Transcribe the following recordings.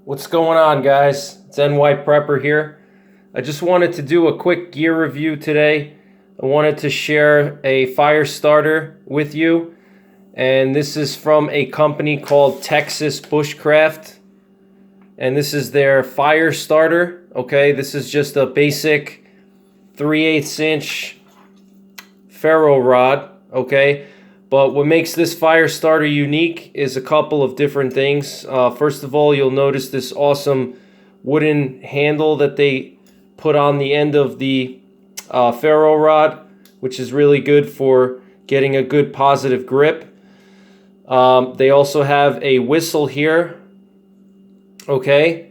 What's going on, guys? It's NYPrepper here. I just wanted to do a quick gear review today. I wanted to share a fire starter with you, and this is from a company called Texas Bushcraft, and this is their fire starter. Okay, this is just a basic 3/8 inch ferro rod. Okay, but what makes this fire starter unique is a couple of different things. First of all, you'll notice this awesome wooden handle that they put on the end of the ferro rod, which is really good for getting a good positive grip. They also have a whistle here. Okay,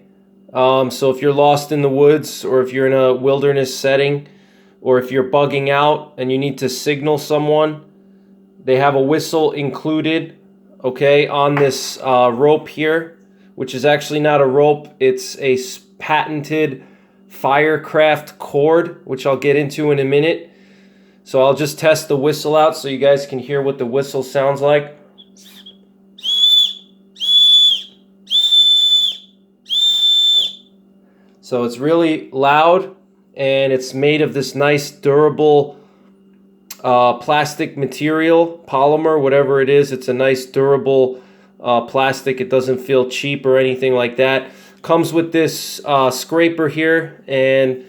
so if you're lost in the woods, or if you're in a wilderness setting, or if you're bugging out and you need to signal someone, they have a whistle included, okay, on this rope here, which is actually not a rope. It's a patented Firecraft cord, which I'll get into in a minute. So I'll just test the whistle out so you guys can hear what the whistle sounds like. So it's really loud, and it's made of this nice durable plastic material, polymer, whatever it is. It's a nice durable plastic. It doesn't feel cheap or anything like that. Comes with this scraper here, and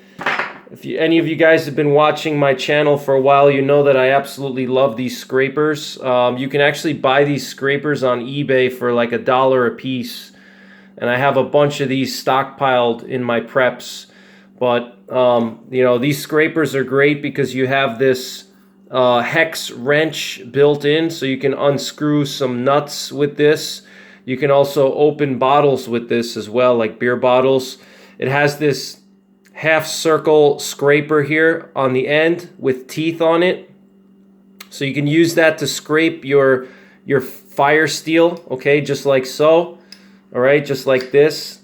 if any of you guys have been watching my channel for a while, you know that I absolutely love these scrapers. You can actually buy these scrapers on eBay for like $1 a piece, and I have a bunch of these stockpiled in my preps. But you know, these scrapers are great because you have this hex wrench built in, so you can unscrew some nuts with this. You can also open bottles with this as well, like beer bottles. It has this half circle scraper here on the end with teeth on it, so you can use that to scrape your fire steel, okay, just like so. All right, just like this.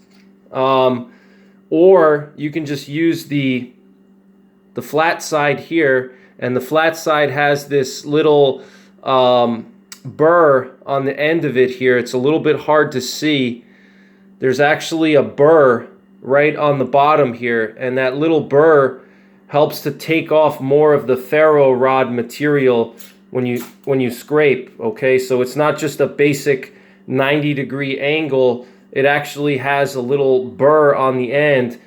Or you can just use the flat side here, and the flat side has this little burr on the end of it here. It's a little bit hard to see. There's actually a burr right on the bottom here, and that little burr helps to take off more of the ferro rod material when you scrape. Okay, so it's not just a basic 90-degree angle. It actually has a little burr on the end,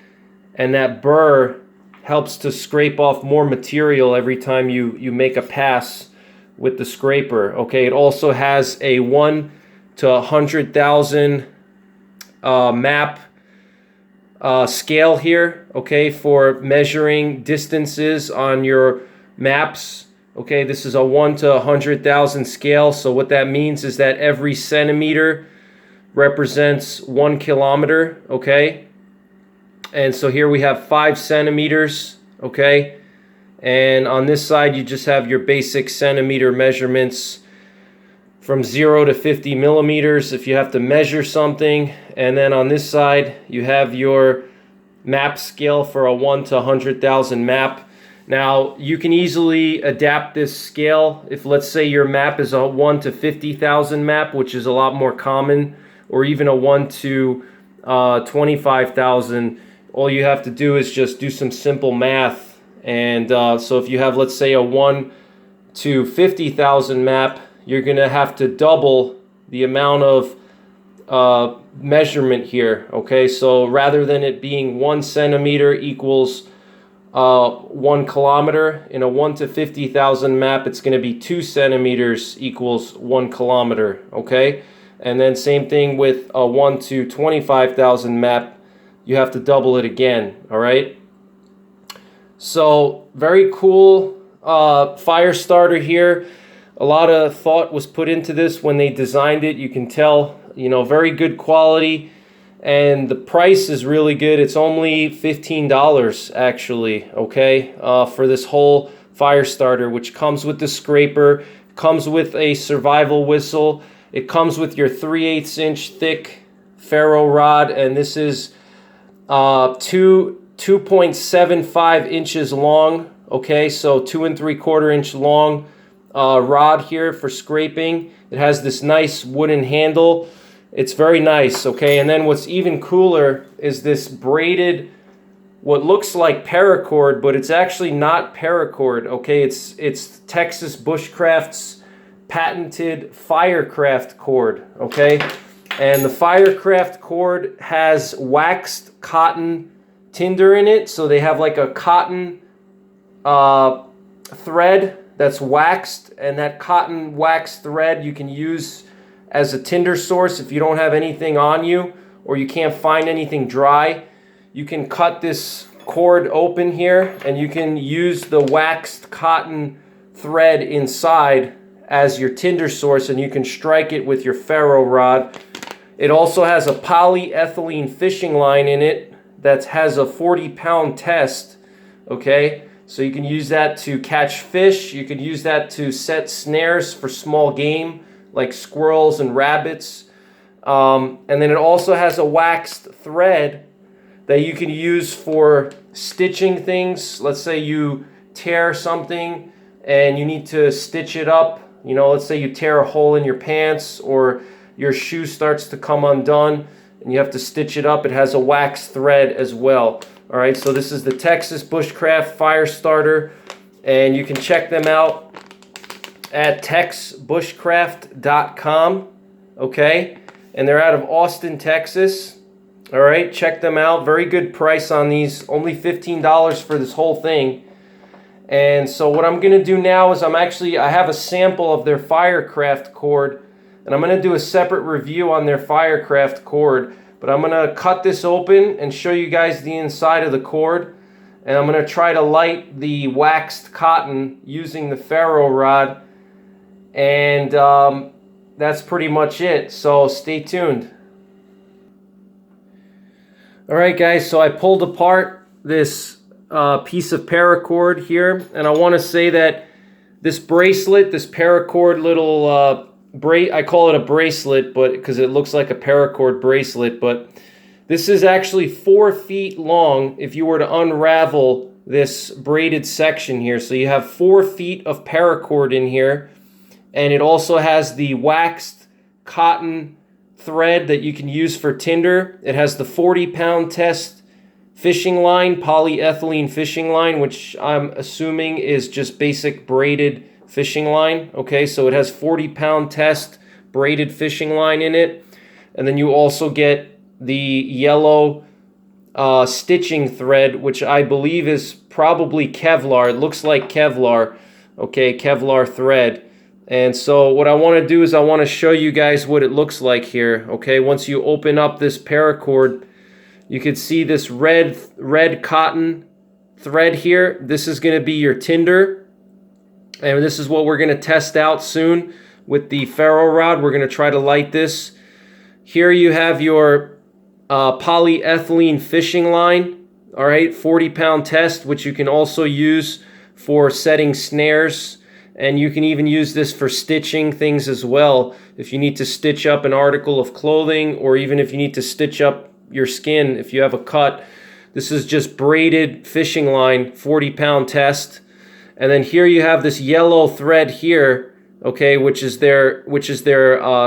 and that burr helps to scrape off more material every time you make a pass with the scraper. Okay, it also has a 1 to 100,000 map scale here, okay, for measuring distances on your maps. Okay, this is a 1 to 100,000 scale, so what that means is that every centimeter represents 1 kilometer, okay? And so here we have 5 centimeters, okay? And on this side, you just have your basic centimeter measurements from 0 to 50 millimeters if you have to measure something. And then on this side, you have your map scale for a 1 to 100,000 map. Now, you can easily adapt this scale if, let's say, your map is a 1 to 50,000 map, which is a lot more common, or even a 1 to 25,000. All you have to do is just do some simple math. And so if you have, let's say, a 1 to 50,000 map, you're going to have to double the amount of measurement here. Okay, so rather than it being 1 centimeter equals 1 kilometer, in a 1 to 50,000 map, it's going to be 2 centimeters equals 1 kilometer. Okay, and then same thing with a 1 to 25,000 map. You have to double it again. All right. So very cool fire starter here. A lot of thought was put into this when they designed it. You can tell, you know, very good quality, and the price is really good. It's only $15 actually, okay, for this whole fire starter, which comes with the scraper, comes with a survival whistle. It comes with your 3/8 inch thick ferro rod, and this is 2.75 inches long. Okay, so 2 3/4 inch long rod here for scraping. It has this nice wooden handle, It's very nice, okay? And then what's even cooler is this braided, what looks like paracord, but it's actually not paracord, okay? It's Texas Bushcraft's patented Firecraft cord, okay? And the Firecraft cord has waxed cotton tinder in it, so they have like a cotton thread that's waxed, and that cotton wax thread you can use as a tinder source if you don't have anything on you or you can't find anything dry. You can cut this cord open here and you can use the waxed cotton thread inside as your tinder source, and you can strike it with your ferro rod. It also has a polyethylene fishing line in it that has a 40-pound test, okay? So you can use that to catch fish. You can use that to set snares for small game like squirrels and rabbits. And then it also has a waxed thread that you can use for stitching things. Let's say you tear something and you need to stitch it up. You know, let's say you tear a hole in your pants or your shoe starts to come undone and you have to stitch it up. It has a wax thread as well. All right, so this is the Texas Bushcraft Fire Starter, and you can check them out at texbushcraft.com, okay? And they're out of Austin, Texas. All right, check them out. Very good price on these, only $15 for this whole thing. And so what I'm gonna do now is I have a sample of their Firecraft cord, and I'm gonna do a separate review on their Firecraft cord. But I'm gonna cut this open and show you guys the inside of the cord. And I'm gonna try to light the waxed cotton using the ferro rod. And that's pretty much it. So stay tuned. All right, guys, so I pulled apart this piece of paracord here. And I wanna say that this bracelet, this paracord little I call it a bracelet, but because it looks like a paracord bracelet, but this is actually 4 feet long if you were to unravel this braided section here. So you have 4 feet of paracord in here, and it also has the waxed cotton thread that you can use for tinder. It has the 40-pound test fishing line, polyethylene fishing line, which I'm assuming is just basic braided fishing line. Okay, so it has 40-pound test braided fishing line in it. And then you also get the yellow stitching thread, which I believe is probably Kevlar. It looks like Kevlar. Okay, Kevlar thread. And so what I want to do is I want to show you guys what it looks like here. Okay, once you open up this paracord, you can see this red cotton thread here. This is going to be your tinder. And this is what we're going to test out soon with the ferro rod. We're going to try to light this. Here you have your polyethylene fishing line. All right, 40-pound test, which you can also use for setting snares. And you can even use this for stitching things as well. If you need to stitch up an article of clothing, or even if you need to stitch up your skin if you have a cut. This is just braided fishing line, 40-pound test. And then here you have this yellow thread here, okay, which is their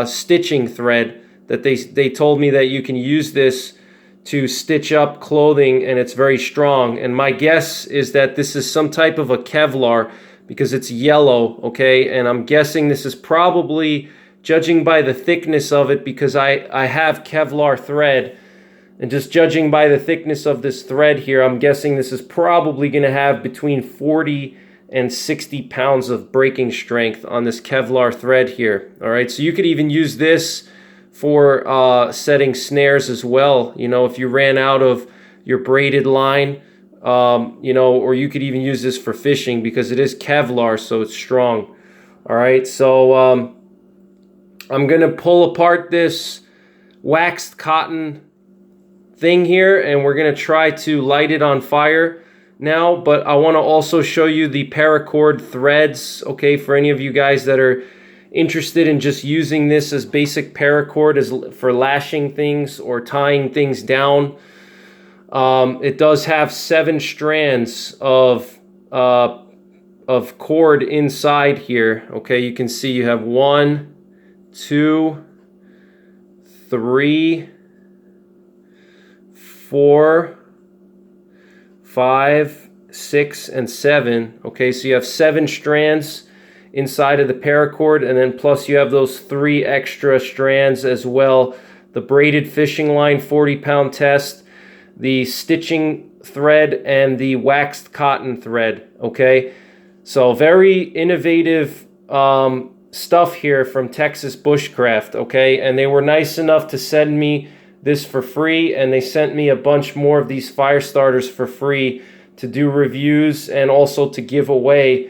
stitching thread that they told me that you can use this to stitch up clothing, and it's very strong. And my guess is that this is some type of a Kevlar because it's yellow, okay? And I'm guessing this is probably, judging by the thickness of it, because I have Kevlar thread, and just judging by the thickness of this thread here, I'm guessing this is probably going to have between 40 and 60 pounds of breaking strength on this Kevlar thread here. All right, so you could even use this for setting snares as well. You know, if you ran out of your braided line, you know, or you could even use this for fishing because it is Kevlar, so it's strong. All right, so I'm going to pull apart this waxed cotton thing here, and we're going to try to light it on fire now, but I want to also show you the paracord threads, okay, for any of you guys that are interested in just using this as basic paracord as for lashing things or tying things down. It does have 7 strands of cord inside here. Okay, you can see you have 1, 2, 3, 4, 5, 6, and 7. Okay, so you have 7 strands inside of the paracord, and then plus you have those 3 extra strands as well. The braided fishing line 40-pound test, the stitching thread, and the waxed cotton thread. Okay, so very innovative stuff here from Texas Bushcraft. Okay, and they were nice enough to send me this for free, and they sent me a bunch more of these fire starters for free to do reviews and also to give away.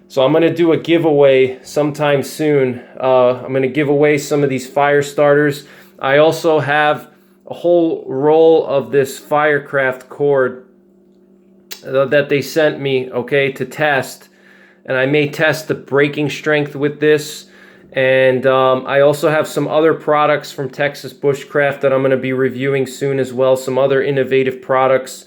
So I'm going to do a giveaway sometime soon. I'm going to give away some of these fire starters. I also have a whole roll of this Firecraft cord that they sent me, okay, to test. And I may test the breaking strength with this. And I also have some other products from Texas Bushcraft that I'm going to be reviewing soon as well. Some other innovative products.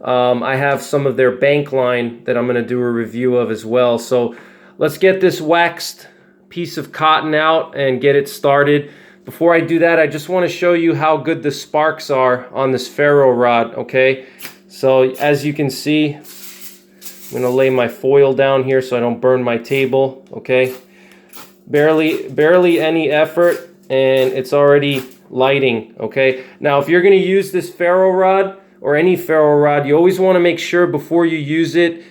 I have some of their bank line that I'm going to do a review of as well. So let's get this waxed piece of cotton out and get it started. Before I do that, I just want to show you how good the sparks are on this ferro rod, okay? So as you can see, I'm going to lay my foil down here so I don't burn my table, okay? Barely any effort, and it's already lighting, okay? Now, if you're going to use this ferro rod or any ferro rod, you always want to make sure before you use it,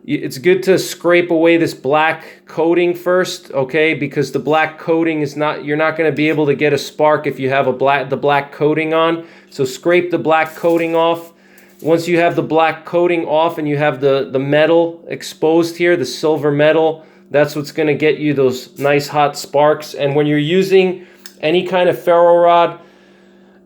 it's good to scrape away this black coating first, okay? Because the black coating is not, you're not going to be able to get a spark if you have the black coating on. So scrape the black coating off. Once you have the black coating off and you have the metal exposed here, the silver metal, that's what's going to get you those nice hot sparks. And when you're using any kind of ferro rod,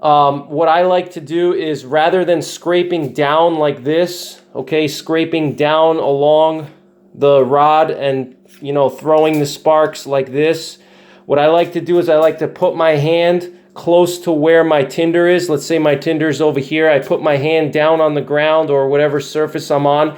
what I like to do is, rather than scraping down like this, okay, scraping down along the rod and, you know, throwing the sparks like this, what I like to do is I like to put my hand close to where my tinder is. Let's say my tinder is over here. I put my hand down on the ground or whatever surface I'm on,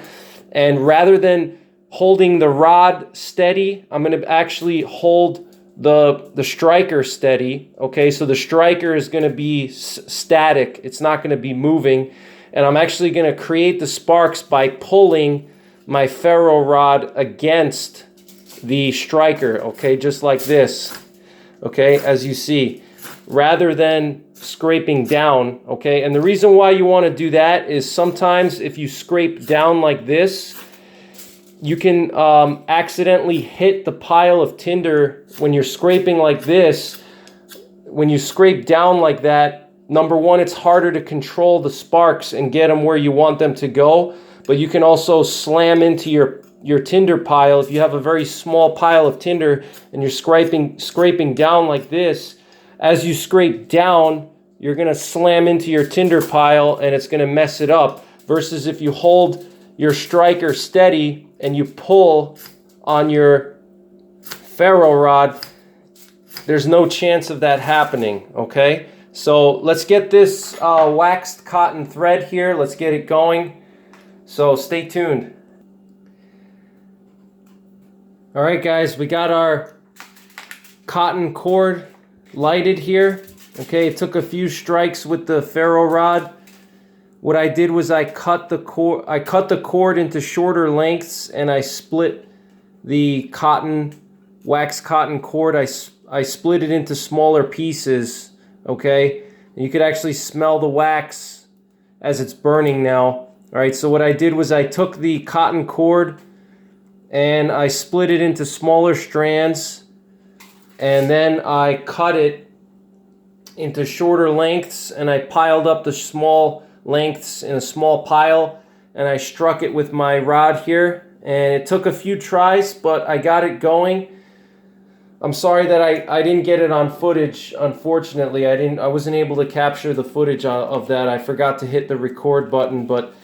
and rather than holding the rod steady, I'm going to actually hold the striker steady. Okay, so the striker is going to be static. It's not going to be moving. And I'm actually going to create the sparks by pulling my ferro rod against the striker. Okay, just like this. Okay, as you see, rather than scraping down. Okay, and the reason why you want to do that is sometimes if you scrape down like this, you can accidentally hit the pile of tinder when you're scraping like this. When you scrape down like that, number one, it's harder to control the sparks and get them where you want them to go. But you can also slam into your tinder pile. If you have a very small pile of tinder and you're scraping down like this, as you scrape down, you're going to slam into your tinder pile and it's going to mess it up. Versus if you hold your striker steady and you pull on your ferro rod, there's no chance of that happening, okay? So let's get this waxed cotton thread here. Let's get it going. So stay tuned. All right, guys, we got our cotton cord lighted here. Okay, it took a few strikes with the ferro rod. What I did was I cut the cord into shorter lengths, and I split the waxed cotton cord. I split it into smaller pieces, okay? And you could actually smell the wax as it's burning now. All right, so what I did was I took the cotton cord and I split it into smaller strands, and then I cut it into shorter lengths, and I piled up the small lengths in a small pile, and I struck it with my rod here, and it took a few tries, but I got it going. I'm sorry that I didn't get it on footage. Unfortunately, I wasn't able to capture the footage of that. I forgot to hit the record button, but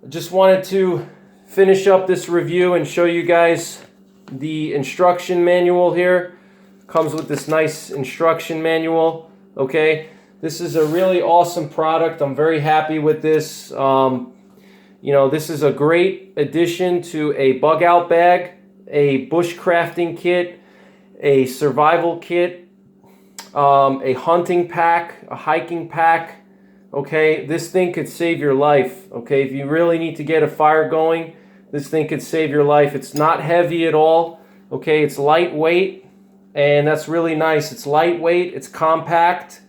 I just wanted to finish up this review and show you guys the instruction manual here. Comes with this nice instruction manual, okay? This is a really awesome product. I'm very happy with this. You know, this is a great addition to a bug out bag, a bushcrafting kit, a survival kit, a hunting pack, a hiking pack. Okay, this thing could save your life. Okay, if you really need to get a fire going, this thing could save your life. It's not heavy at all. Okay, it's lightweight, and that's really nice. It's lightweight, it's compact.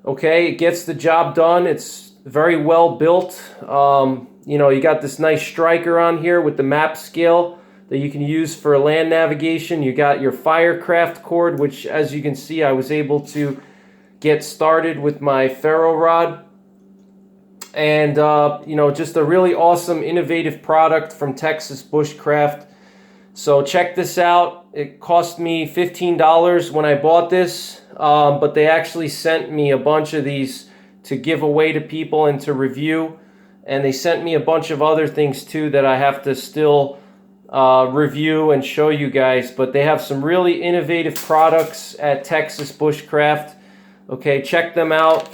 Okay, it gets the job done. It's very well built. You know, you got this nice striker on here with the map scale that you can use for land navigation. You got your Firecraft cord, which, as you can see, I was able to get started with my Ferro rod. And, you know, just a really awesome, innovative product from Texas Bushcraft. So check this out. It cost me $15 when I bought this, but they actually sent me a bunch of these to give away to people and to review. And they sent me a bunch of other things too that I have to still review and show you guys. But they have some really innovative products at Texas Bushcraft. Okay, check them out.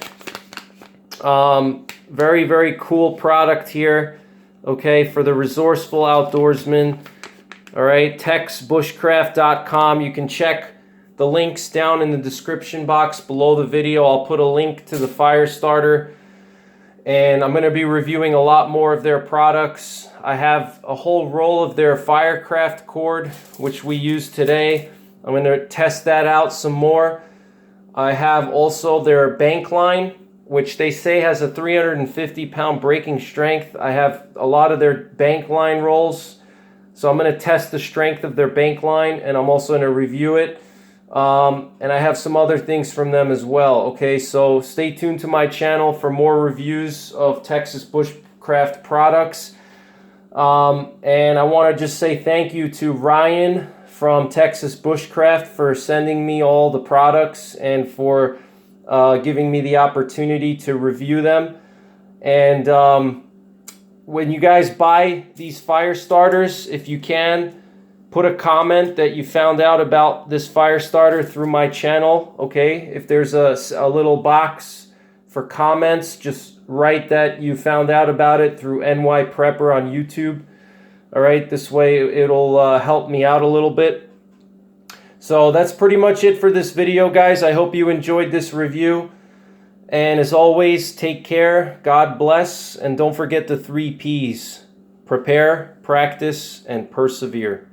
Very, very cool product here. Okay, for the resourceful outdoorsman. All right, texbushcraft.com. You can check the links down in the description box below the video. I'll put a link to the fire starter, and I'm going to be reviewing a lot more of their products. I have a whole roll of their Firecraft cord, which we use today. I'm going to test that out some more. I have also their bank line, which they say has a 350-pound breaking strength. I have a lot of their bank line rolls. So I'm going to test the strength of their bank line, and I'm also going to review it. And I have some other things from them as well. Okay, so stay tuned to my channel for more reviews of Texas Bushcraft products. And I want to just say thank you to Ryan from Texas Bushcraft for sending me all the products and for giving me the opportunity to review them. And when you guys buy these fire starters, if you can, put a comment that you found out about this fire starter through my channel, okay? If there's a little box for comments, just write that you found out about it through NYPrepper on YouTube. All right, this way it'll help me out a little bit. So that's pretty much it for this video, guys. I hope you enjoyed this review. And as always, take care, God bless, and don't forget the 3 Ps. Prepare, practice, and persevere.